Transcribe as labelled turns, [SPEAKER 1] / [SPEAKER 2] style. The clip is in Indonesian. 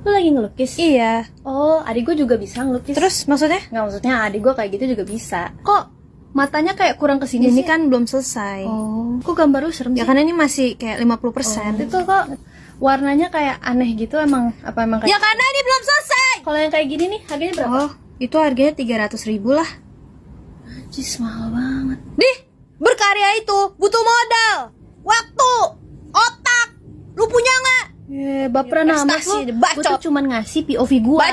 [SPEAKER 1] Lu lagi ngelukis?
[SPEAKER 2] Iya.
[SPEAKER 1] Oh, adik gue juga bisa ngelukis.
[SPEAKER 2] Terus maksudnya?
[SPEAKER 1] Nggak, maksudnya adik gue kayak gitu juga bisa. Kok matanya kayak kurang kesini
[SPEAKER 2] Ini
[SPEAKER 1] sih?
[SPEAKER 2] kan belum selesai.
[SPEAKER 1] Oh, kok gambar lu serem
[SPEAKER 2] Ya
[SPEAKER 1] sih?
[SPEAKER 2] karena ini masih kayak 50%.
[SPEAKER 1] Itu kok warnanya kayak aneh gitu, emang kayak...
[SPEAKER 2] Ya karena ini belum selesai.
[SPEAKER 1] Kalau yang kayak gini nih, harganya berapa?
[SPEAKER 2] Oh, itu harganya 300.000 lah.
[SPEAKER 1] Jis, mahal banget.
[SPEAKER 2] Dih, berkarya itu butuh modal, waktu, otak. Lu punya nggak?
[SPEAKER 1] Baperan amat
[SPEAKER 2] Prestasi,
[SPEAKER 1] lu.
[SPEAKER 2] bacot.
[SPEAKER 1] Gue tuh cuman ngasih POV gua.